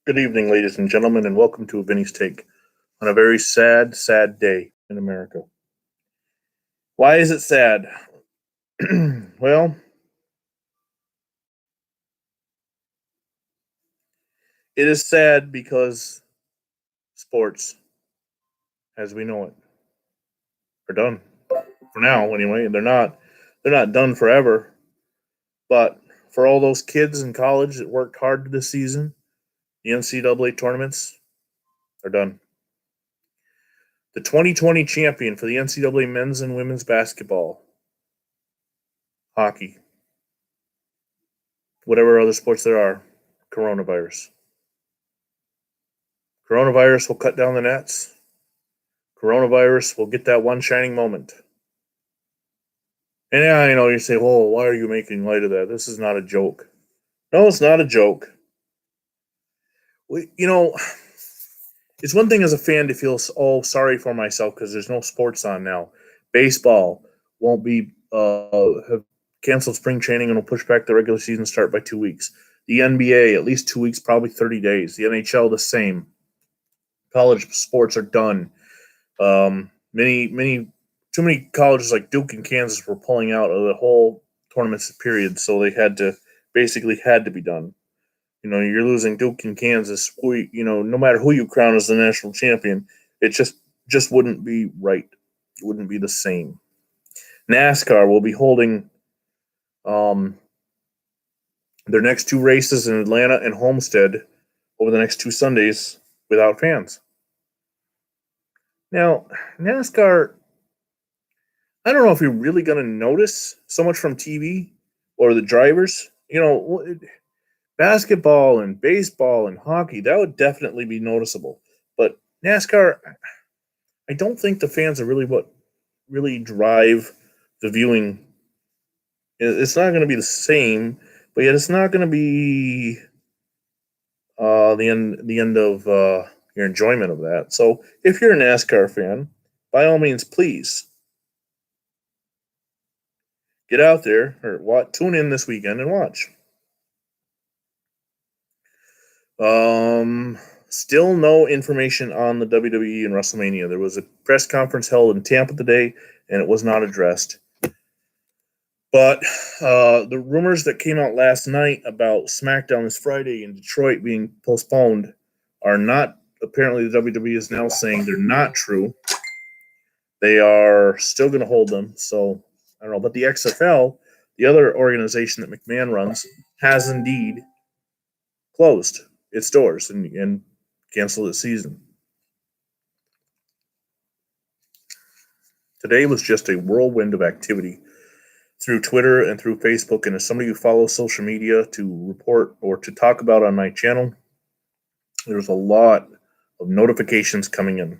Good evening, ladies and gentlemen, and welcome to Vinny's Take on a very sad, sad day in America. Why is it sad? Well, it is sad because sports, as we know it, are done for now. Anyway, they're not done forever. But for all those kids in college that worked hard this season, the NCAA tournaments are done. The 2020 champion for the NCAA men's and women's basketball, hockey, whatever other sports there are, coronavirus. Coronavirus will cut down the nets. Coronavirus will get that one shining moment. And yeah, I know you say, well, why are you making light of that? This is not a joke. No, it's not a joke. It's one thing as a fan to feel sorry for myself because there's no sports on now. Baseball won't be have canceled spring training and will push back the regular season start by 2 weeks. The NBA at least 2 weeks, probably 30 days. The NHL the same. College sports are done. Too many colleges like Duke and Kansas were pulling out of the whole tournament period, so they had to be done. You're losing Duke and Kansas. No matter who you crown as the national champion, it just wouldn't be right. It wouldn't be the same. NASCAR will be holding their next two races in Atlanta and Homestead over the next two Sundays without fans. Now, NASCAR, I don't know if you're really going to notice so much from TV or the drivers. Basketball and baseball and hockey, that would definitely be noticeable. But NASCAR, I don't think the fans are really what really drive the viewing. It's not going to be the same, but yet it's not going to be the end of your enjoyment of that. So if you're a NASCAR fan, by all means, please get out there or tune in this weekend and watch. Still no information on the WWE and WrestleMania. There was a press conference held in Tampa today, and it was not addressed. But the rumors that came out last night about SmackDown this Friday in Detroit being postponed are not. Apparently, the WWE is now saying they're not true. They are still going to hold them. So I don't know. But the XFL, the other organization that McMahon runs, has indeed closed its doors and canceled its season. Today was just a whirlwind of activity through Twitter and through Facebook. And as somebody who follows social media to report or to talk about on my channel, there's a lot of notifications coming in.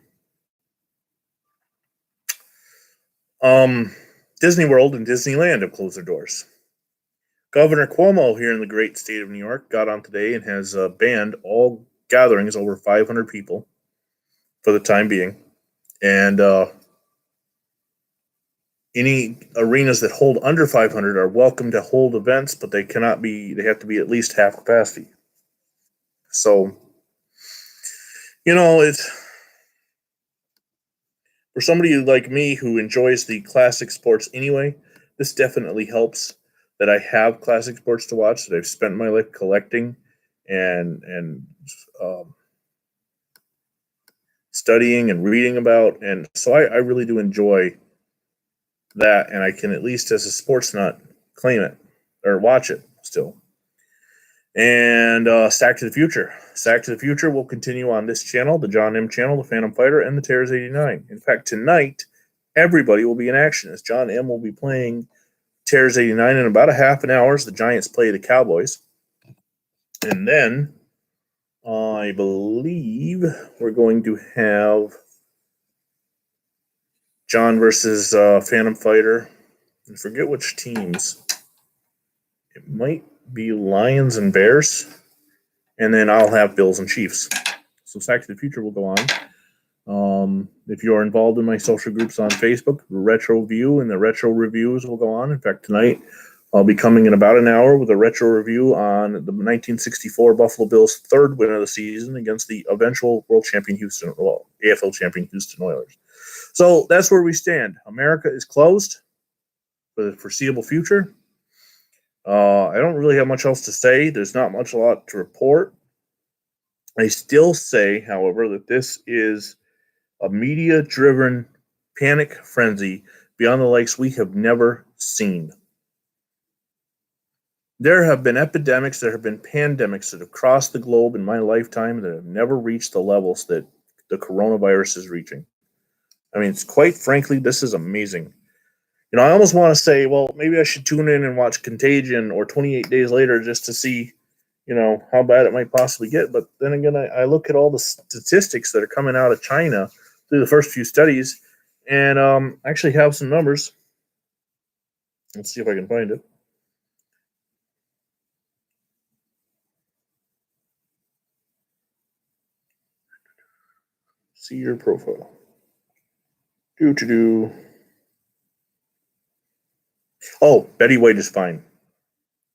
Disney World and Disneyland have closed their doors. Governor Cuomo here in the great state of New York got on today and has banned all gatherings over 500 people for the time being. And any arenas that hold under 500 are welcome to hold events, but they have to be at least half capacity. So, it's for somebody like me who enjoys the classic sports anyway, this definitely helps that I have classic sports to watch, that I've spent my life collecting and studying and reading about. And so I really do enjoy that, and I can at least as a sports nut claim it or watch it still. And Stack to the Future. Stack to the Future will continue on this channel, the John M channel, the Phantom Fighter, and the Terrors 89. In fact, tonight, everybody will be in action as John M will be playing Terrors 89 in about a half an hour as the Giants play the Cowboys. And then I believe we're going to have John versus Phantom Fighter. I forget which teams. It might be Lions and Bears. And then I'll have Bills and Chiefs. So Stack to the Future will go on. If you are involved in my social groups on Facebook, Retro View and the Retro Reviews will go on. In fact, tonight I'll be coming in about an hour with a retro review on the 1964 Buffalo Bills' third win of the season against the eventual world champion AFL champion Houston Oilers. So that's where we stand. America is closed for the foreseeable future. I don't really have much else to say. There's not a lot to report. I still say, however, that this is a media-driven panic frenzy beyond the likes we have never seen. There have been epidemics, there have been pandemics that have crossed the globe in my lifetime that have never reached the levels that the coronavirus is reaching. I mean, it's quite frankly, this is amazing. You know, I almost want to say, well, maybe I should tune in and watch Contagion or 28 Days Later just to see, you know, how bad it might possibly get. But then again, I look at all the statistics that are coming out of China through the first few studies and actually have some numbers. Let's see if I can find it. See your profile. Oh, Betty White is fine.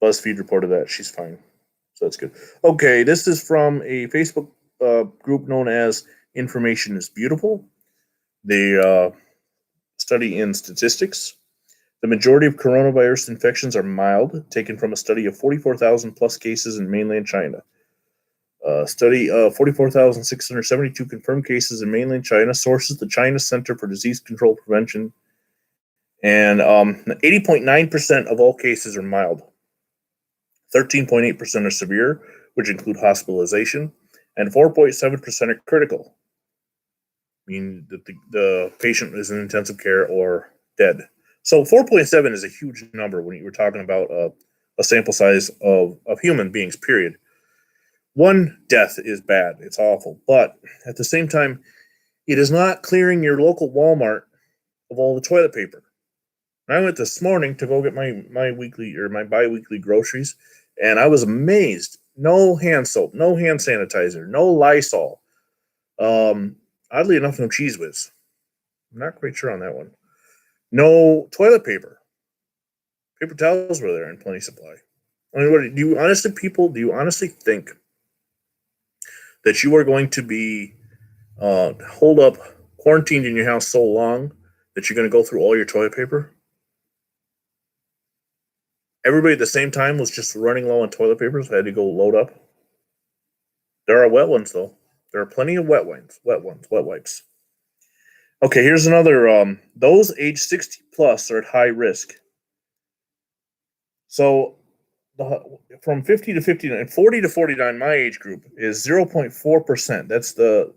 BuzzFeed reported that. She's fine. So that's good. Okay, this is from a Facebook group known as Information is Beautiful. They study in statistics. The majority of coronavirus infections are mild, taken from a study of 44,000 plus cases in mainland China. Study of 44,672 confirmed cases in mainland China, sources the China Center for Disease Control Prevention, and 80.9% of all cases are mild. 13.8% are severe, which include hospitalization, and 4.7% are critical, meaning that the patient is in intensive care or dead. So 4.7 is a huge number when you were talking about a sample size of human beings, period. One death is bad. It's awful. But at the same time, it is not clearing your local Walmart of all the toilet paper. I went this morning to go get my weekly or my bi-weekly groceries, and I was amazed. No hand soap, no hand sanitizer, no Lysol. Oddly enough, no Cheese Whiz. I'm not quite sure on that one. No toilet paper. Paper towels were there in plenty supply. I mean, do you honestly think that you are going to be hold up quarantined in your house so long that you're going to go through all your toilet paper? Everybody at the same time was just running low on toilet paper, so I had to go load up. There are wet ones, though. There are plenty of wet wipes. Okay, here's another. Those age 60 plus are at high risk. So from 50 to 59, 40 to 49, my age group is 0.4%. That's the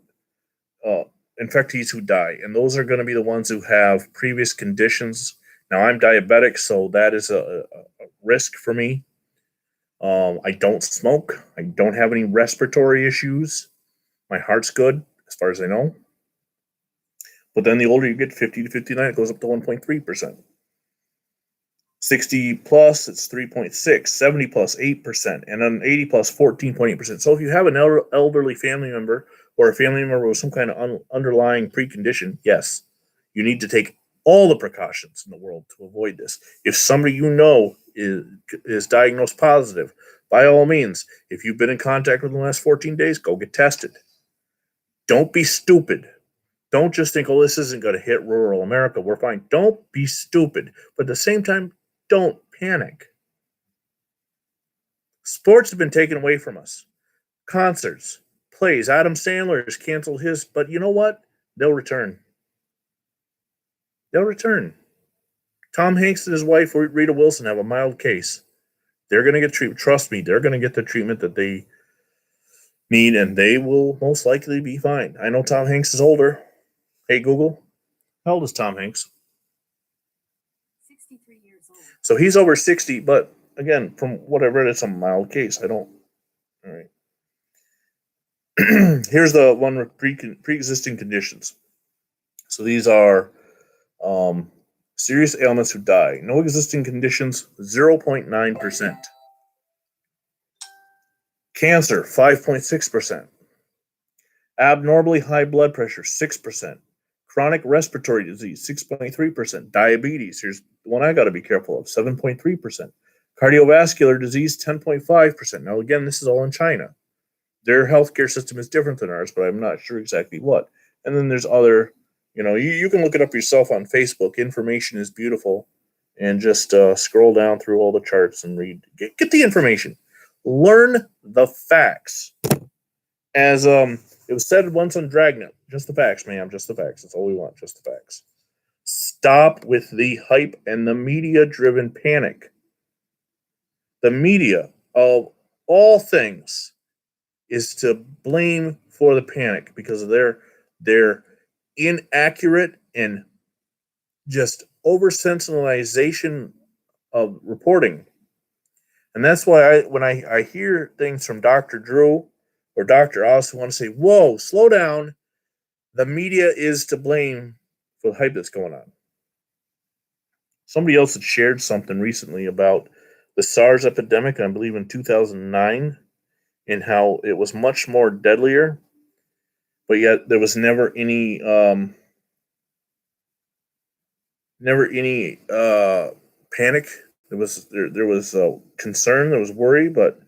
infectees who die. And those are going to be the ones who have previous conditions. Now, I'm diabetic, so that is a risk for me. I don't smoke. I don't have any respiratory issues. My heart's good, as far as I know. But then the older you get, 50 to 59, it goes up to 1.3%. 60 plus, it's 3.6, 70 plus, 8%, and then 80 plus, 14.8%. So if you have an elderly family member or a family member with some kind of underlying precondition, yes, you need to take all the precautions in the world to avoid this. If somebody you know is diagnosed positive, by all means, if you've been in contact with them in the last 14 days, go get tested. Don't be stupid. Don't just think, oh, this isn't going to hit rural America. We're fine. Don't be stupid. But at the same time, don't panic. Sports have been taken away from us. Concerts, plays. Adam Sandler has canceled his, but you know what? They'll return. They'll return. Tom Hanks and his wife, Rita Wilson, have a mild case. They're going to get treatment. Trust me, they're going to get the treatment that they need, and they will most likely be fine. I know Tom Hanks is older. Hey, Google, how old is Tom Hanks? 63 years old. So he's over 60, but again, from what I've read, it's a mild case. All right. Here's the one with pre-existing conditions. So these are serious ailments who die. No existing conditions, 0.9%. Cancer, 5.6%. Abnormally high blood pressure, 6%. Chronic respiratory disease, 6.3%. Diabetes, here's the one I got to be careful of, 7.3%. Cardiovascular disease, 10.5%. Now, again, this is all in China. Their healthcare system is different than ours, but I'm not sure exactly what. And then there's other, you can look it up yourself on Facebook. Information is beautiful. And just scroll down through all the charts and read. Get the information. Learn the facts. As it was said once on Dragnet, just the facts, ma'am, just the facts. That's all we want, just the facts. Stop with the hype and the media-driven panic. The media, of all things, is to blame for the panic because of their inaccurate and just over-sensationalization of reporting. And that's why when I hear things from Dr. Drew or Dr. Oz who want to say, whoa, slow down, the media is to blame for the hype that's going on. Somebody else had shared something recently about the SARS epidemic, I believe in 2009, and how it was much more deadlier, but yet there was never any panic. There was concern, there was worry, but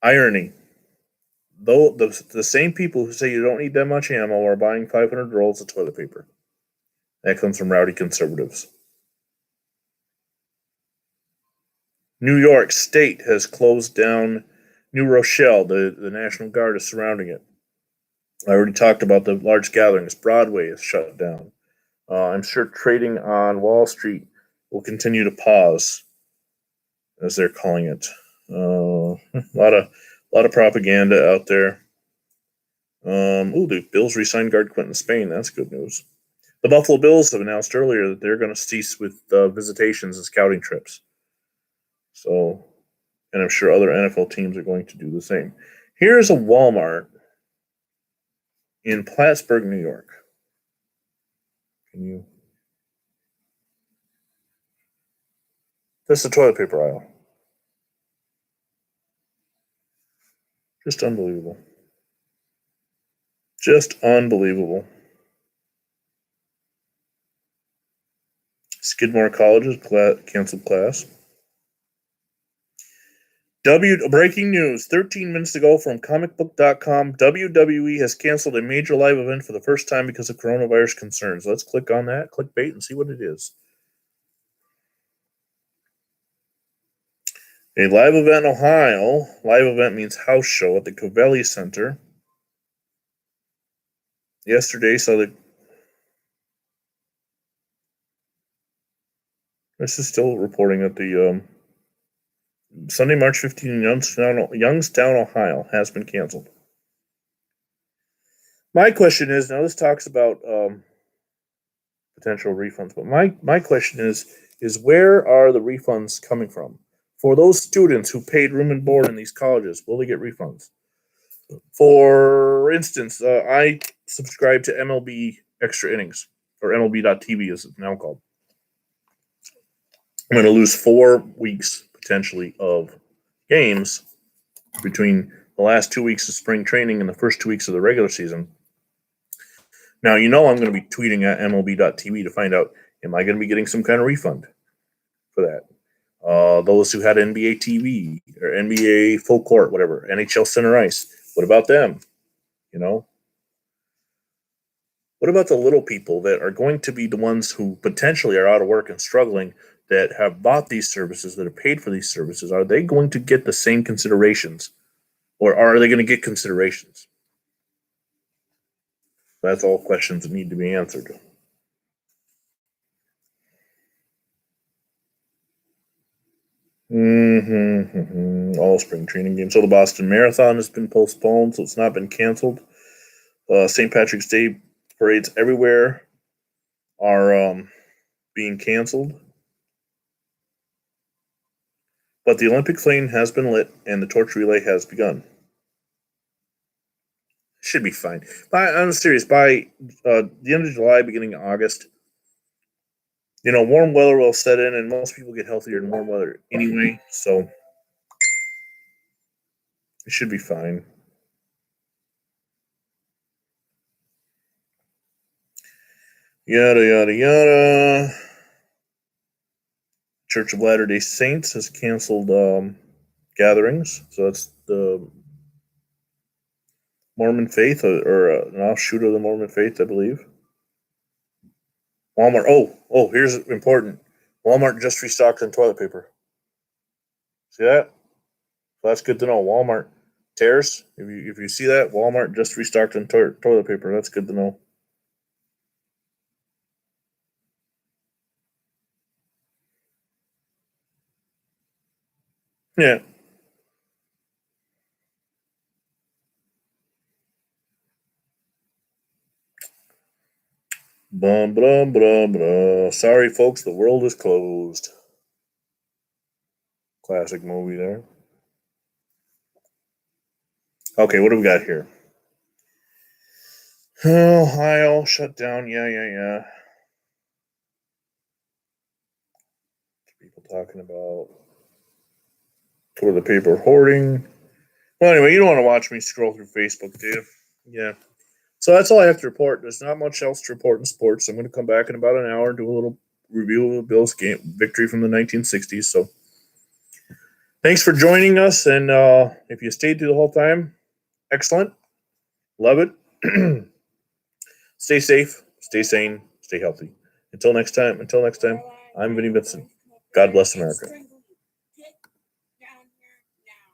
irony. Though the same people who say you don't need that much ammo are buying 500 rolls of toilet paper. That comes from rowdy conservatives. New York State has closed down New Rochelle. The National Guard is surrounding it. I already talked about the large gatherings. Broadway is shut down. I'm sure trading on Wall Street will continue to pause, as they're calling it. A lot of propaganda out there. The Bills re-signed guard Quentin Spain. That's good news. The Buffalo Bills have announced earlier that they're going to cease with visitations and scouting trips. So, and I'm sure other NFL teams are going to do the same. Here's a Walmart in Plattsburgh, New York. This is the toilet paper aisle. Just unbelievable. Just unbelievable. Skidmore College's canceled class. Breaking news 13 minutes ago from comicbook.com. WWE has canceled a major live event for the first time because of coronavirus concerns. Let's click on that, clickbait, and see what it is. A live event in Ohio. Live event means house show at the Covelli Center. Yesterday saw the. This is still reporting that the Sunday, March 15 in Youngstown, Ohio has been canceled. My question is, now this talks about potential refunds, but my question is where are the refunds coming from? For those students who paid room and board in these colleges, will they get refunds? For instance, I subscribe to MLB Extra Innings, or MLB.TV as it's now called. I'm going to lose 4 weeks, potentially, of games between the last 2 weeks of spring training and the first 2 weeks of the regular season. Now, I'm going to be tweeting at MLB.TV to find out, am I going to be getting some kind of refund for that? Those who had NBA TV or NBA Full Court, whatever, NHL Center Ice, what about them? What about the little people that are going to be the ones who potentially are out of work and struggling, that have bought these services, that have paid for these services? Are they going to get the same considerations, or are they going to get considerations? That's all questions that need to be answered. All spring training games. So the Boston Marathon has been postponed, so it's not been canceled. St. Patrick's Day parades everywhere are being canceled. But the Olympic flame has been lit and the torch relay has begun. Should be fine. I'm serious. By the end of July, beginning of August, warm weather will set in, and most people get healthier in warm weather anyway, so it should be fine. Yada, yada, yada. Church of Latter-day Saints has canceled gatherings. So that's the Mormon faith, or an offshoot of the Mormon faith, I believe. Walmart. Here's important. Walmart just restocked on toilet paper. See that? So that's good to know. Walmart tears. If you see that, Walmart just restocked on toilet paper. That's good to know. Yeah. Bum, bum, bum, bum. Sorry, folks, the world is closed. Classic movie there. Okay, what do we got here? Ohio shut down. Yeah. People talking about toilet paper hoarding. Well, anyway, you don't want to watch me scroll through Facebook, do you? Yeah. So that's all I have to report. There's not much else to report in sports. I'm going to come back in about an hour and do a little review of the Bills game victory from the 1960s. So thanks for joining us. And if you stayed through the whole time, excellent. Love it. Stay safe, stay sane, stay healthy. Until next time, I'm Vinny Vincent. God bless America.